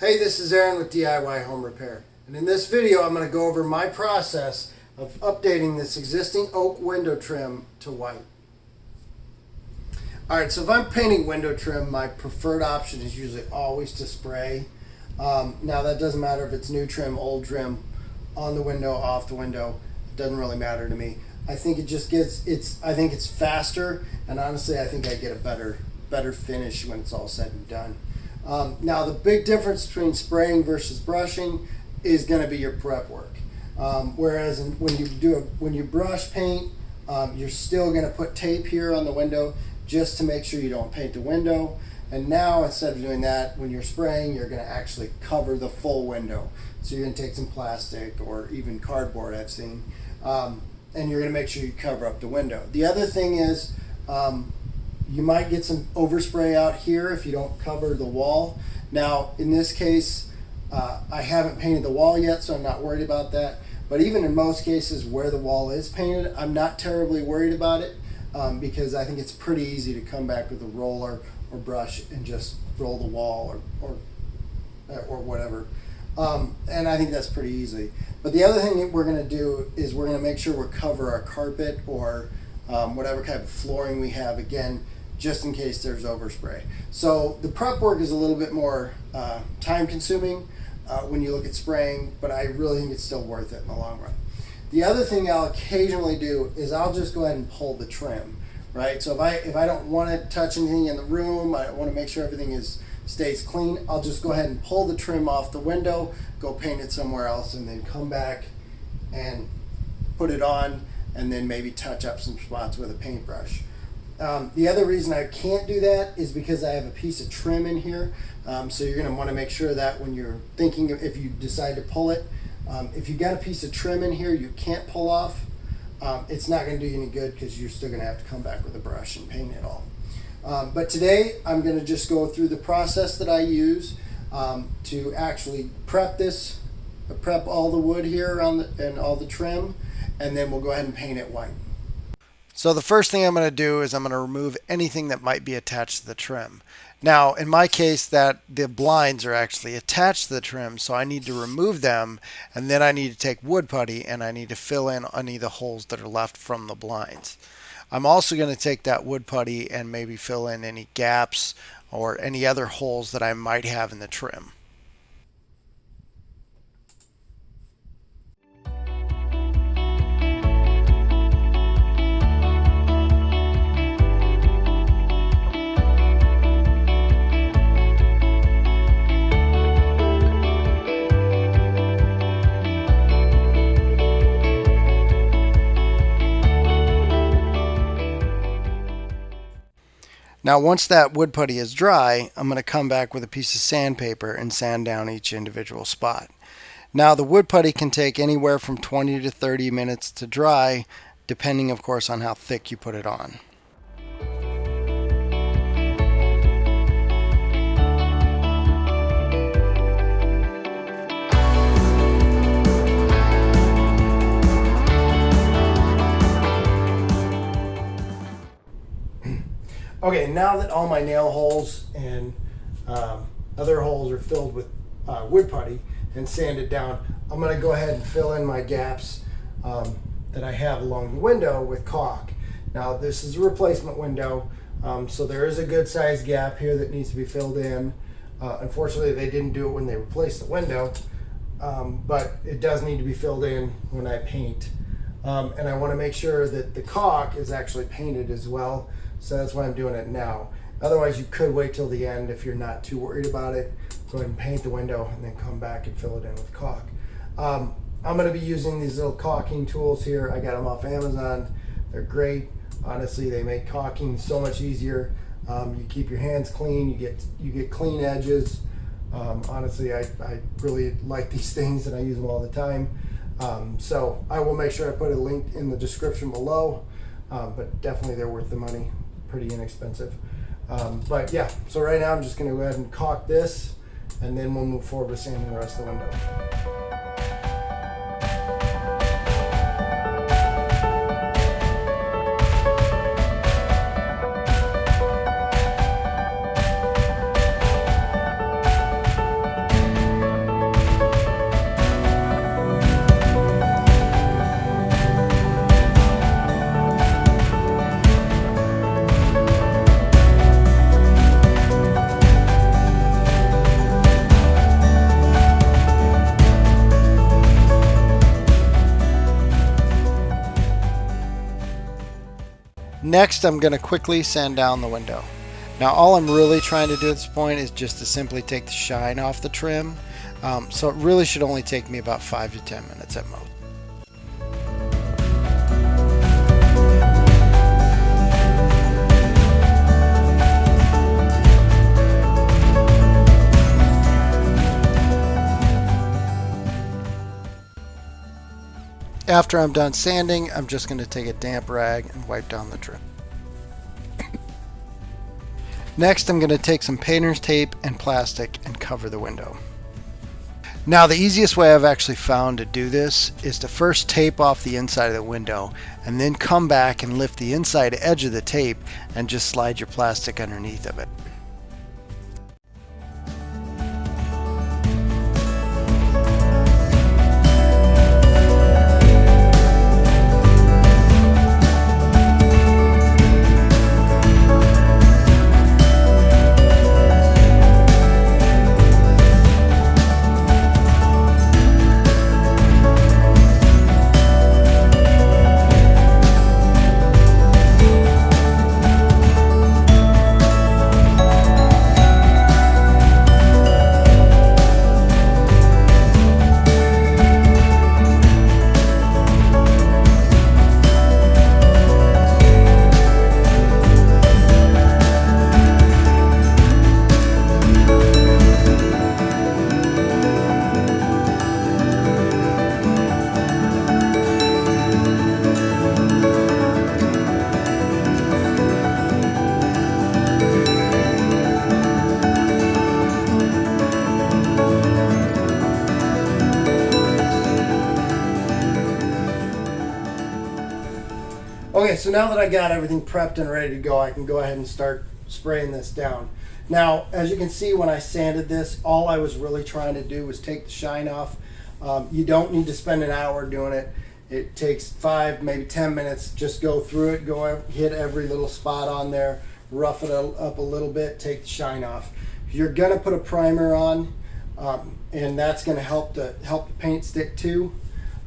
Hey, this is Aaron with DIY Home Repair, and in this video I'm going to go over my process of updating this existing oak window trim to white. Alright, so if I'm painting window trim, my preferred option is usually always to spray. Now that doesn't matter if it's new trim, old trim, on the window, off the window, it doesn't really matter to me. I think it just I think it's faster, and honestly I think I get a better finish when it's all said and done. Now the big difference between spraying versus brushing is going to be your prep work. Whereas when you brush paint, you're still going to put tape here on the window just to make sure you don't paint the window. And now instead of doing that, when you're spraying, you're going to actually cover the full window. So you're going to take some plastic or even cardboard, I've seen, and you're going to make sure you cover up the window. The other thing is, you might get some overspray out here if you don't cover the wall. Now, in this case, I haven't painted the wall yet, so I'm not worried about that. But even in most cases where the wall is painted, I'm not terribly worried about it because I think it's pretty easy to come back with a roller or brush and just roll the wall or whatever. And I think that's pretty easy. But the other thing that we're going to do is we're going to make sure we cover our carpet or whatever kind of flooring we have, again, just in case there's overspray. So the prep work is a little bit more time consuming when you look at spraying, but I really think it's still worth it in the long run. The other thing I'll occasionally do is I'll just go ahead and pull the trim, right? So if I don't want to touch anything in the room, I want to make sure everything stays clean, I'll just go ahead and pull the trim off the window, go paint it somewhere else, and then come back and put it on, and then maybe touch up some spots with a paintbrush. The other reason I can't do that is because I have a piece of trim in here. So you're going to want to make sure that when you're thinking, if you decide to pull it, if you've got a piece of trim in here you can't pull off, it's not going to do you any good because you're still going to have to come back with a brush and paint it all. But today I'm going to just go through the process that I use to actually prep all the wood here and all the trim, and then we'll go ahead and paint it white. So the first thing I'm going to do is I'm going to remove anything that might be attached to the trim. Now, in my case, that the blinds are actually attached to the trim, so I need to remove them, and then I need to take wood putty and I need to fill in any of the holes that are left from the blinds. I'm also going to take that wood putty and maybe fill in any gaps or any other holes that I might have in the trim. Now once that wood putty is dry, I'm going to come back with a piece of sandpaper and sand down each individual spot. Now the wood putty can take anywhere from 20 to 30 minutes to dry, depending of course on how thick you put it on. Okay, now that all my nail holes and other holes are filled with wood putty and sanded down, I'm going to go ahead and fill in my gaps that I have along the window with caulk. Now this is a replacement window, so there is a good sized gap here that needs to be filled in. Unfortunately they didn't do it when they replaced the window, but it does need to be filled in when I paint. And I want to make sure that the caulk is actually painted as well. So that's why I'm doing it now. Otherwise you could wait till the end if you're not too worried about it. Go ahead and paint the window and then come back and fill it in with caulk. I'm going to be using these little caulking tools here. I got them off Amazon. They're great. Honestly, they make caulking so much easier. You keep your hands clean. You get clean edges. Honestly, I really like these things and I use them all the time. So I will make sure I put a link in the description below. But definitely they're worth the money. Pretty inexpensive. But yeah, so right now I'm just going to go ahead and caulk this, and then we'll move forward with sanding the rest of the window. Next, I'm going to quickly sand down the window. Now all I'm really trying to do at this point is just to simply take the shine off the trim. So it really should only take me about 5 to 10 minutes at most. After I'm done sanding, I'm just going to take a damp rag and wipe down the trim. Next, I'm going to take some painter's tape and plastic and cover the window. Now, the easiest way I've actually found to do this is to first tape off the inside of the window and then come back and lift the inside edge of the tape and just slide your plastic underneath of it. Okay, so now that I got everything prepped and ready to go, I can go ahead and start spraying this down. Now, as you can see, when I sanded this, all I was really trying to do was take the shine off. You don't need to spend an hour doing it. It takes 5, maybe 10 minutes. Just go through it, hit every little spot on there, rough it up a little bit, take the shine off. You're gonna put a primer on, and that's gonna help the paint stick too.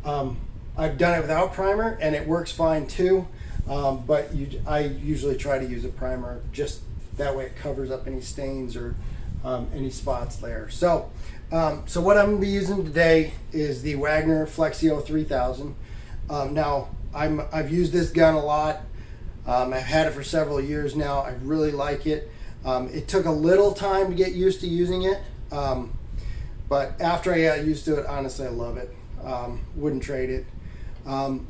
I've done it without primer and it works fine too, but I usually try to use a primer, just that way it covers up any stains or any spots there. So what I'm going to be using today is the Wagner Flexio 3000. Now I've used this gun a lot. I've had it for several years now. I really like it. It took a little time to get used to using it, but after I got used to it, honestly, I love it. Wouldn't trade it.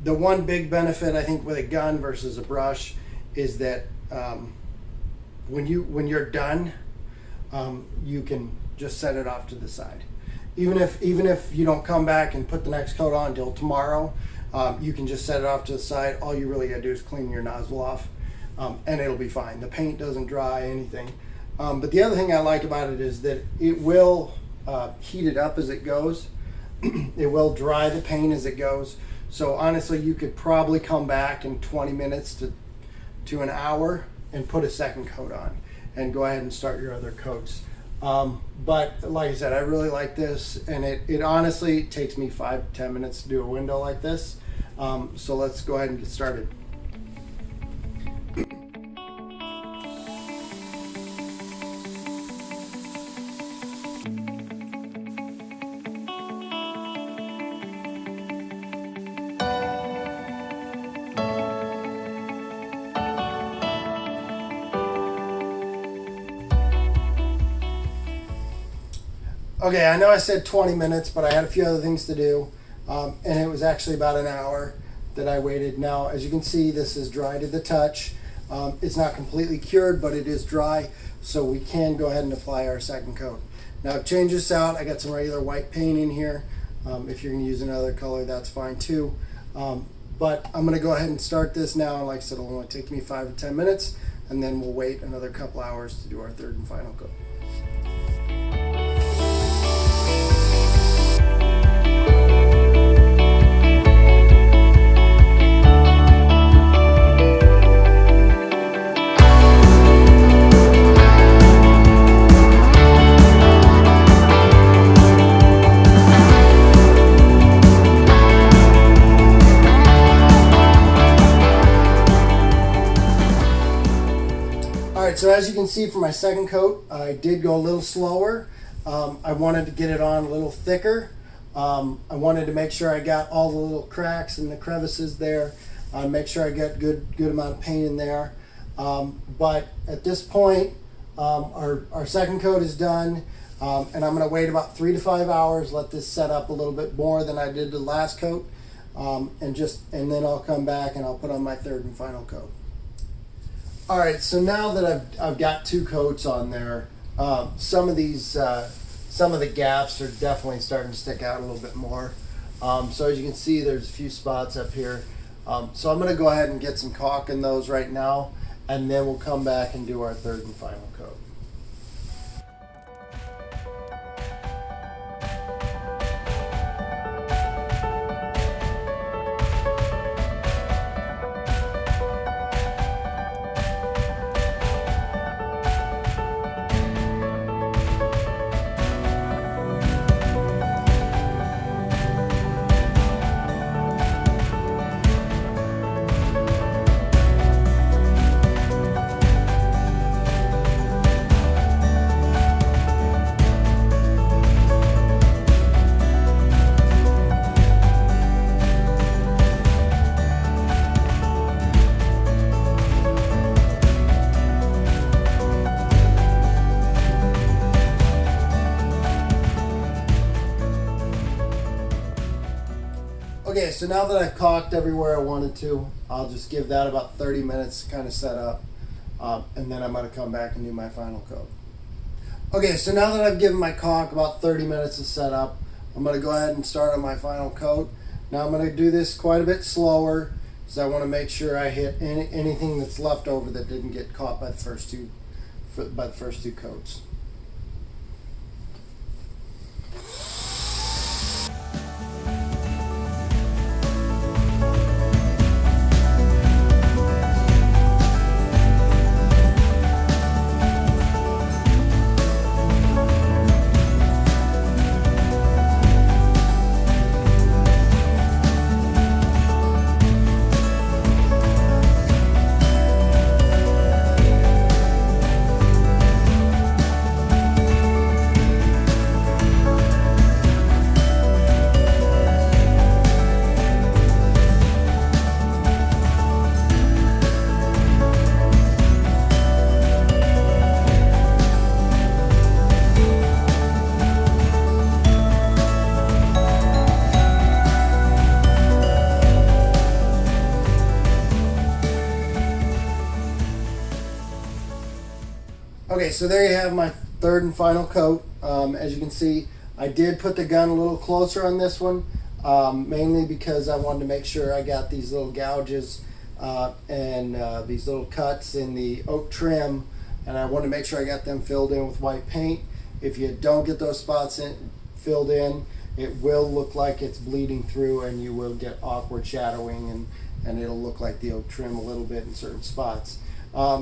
The one big benefit I think with a gun versus a brush is that when you're done, you can just set it off to the side. Even if you don't come back and put the next coat on until tomorrow, you can just set it off to the side. All you really gotta do is clean your nozzle off, and it'll be fine. The paint doesn't dry anything. But the other thing I like about it is that it will heat it up as it goes. It will dry the paint as it goes. So honestly, you could probably come back in 20 minutes to an hour and put a second coat on and go ahead and start your other coats. But like I said, I really like this, and it honestly takes me 5 to 10 minutes to do a window like this. So let's go ahead and get started. Okay, I know I said 20 minutes, but I had a few other things to do, and it was actually about an hour that I waited. Now, as you can see, this is dry to the touch. It's not completely cured, but it is dry, so we can go ahead and apply our second coat. Now, I've changed this out. I got some regular white paint in here. If you're going to use another color, that's fine too. But I'm going to go ahead and start this now, and like I said, it'll only take me 5 to 10 minutes, and then we'll wait another couple hours to do our third and final coat. right, so as you can see for my second coat, I did go a little slower. I wanted to get it on a little thicker. I wanted to make sure I got all the little cracks and the crevices there. Make sure I get good amount of paint in there. But at this point, our second coat is done, and I'm going to wait about 3 to 5 hours, let this set up a little bit more than I did the last coat, and then I'll come back and I'll put on my third and final coat. All right, so now that I've got 2 coats on there, some of the gaps are definitely starting to stick out a little bit more. So as you can see, there's a few spots up here. So I'm going to go ahead and get some caulk in those right now, and then we'll come back and do our third and final coat. Okay, so now that I've caulked everywhere I wanted to, I'll just give that about 30 minutes to kind of set up, and then I'm going to come back and do my final coat. Okay, so now that I've given my caulk about 30 minutes to set up, I'm going to go ahead and start on my final coat. Now I'm going to do this quite a bit slower, because I want to make sure I hit anything that's left over that didn't get caught by the first two coats. Okay, so there you have my third and final coat. As you can see, I did put the gun a little closer on this one, mainly because I wanted to make sure I got these little gouges and these little cuts in the oak trim, and I want to make sure I got them filled in with white paint. If you don't get those spots filled in, it will look like it's bleeding through, and you will get awkward shadowing, and it'll look like the oak trim a little bit in certain spots.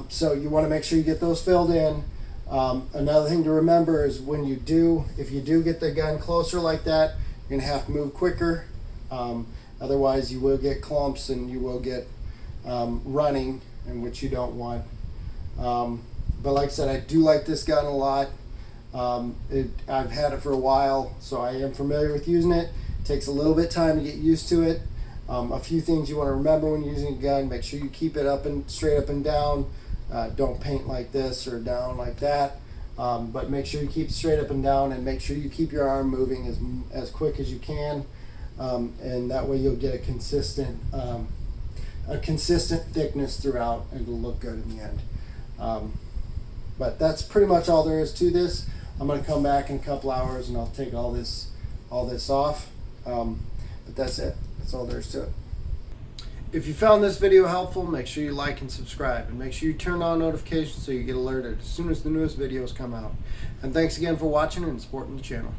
So you want to make sure you get those filled in. Another thing to remember is if you do get the gun closer like that, you're going to have to move quicker. Otherwise you will get clumps and you will get running, and which you don't want. But like I said, I do like this gun a lot. I've had it for a while, so I am familiar with using it. It takes a little bit of time to get used to it. A few things you want to remember when you're using a gun: make sure you keep it up and straight up and down. Don't paint like this or down like that. But make sure you keep straight up and down, and make sure you keep your arm moving as quick as you can, and that way you'll get a consistent thickness throughout, and it'll look good in the end. But that's pretty much all there is to this. I'm going to come back in a couple hours and I'll take all this off. But that's it. That's all there is to it. If you found this video helpful, make sure you like and subscribe, and make sure you turn on notifications so you get alerted as soon as the newest videos come out. And thanks again for watching and supporting the channel.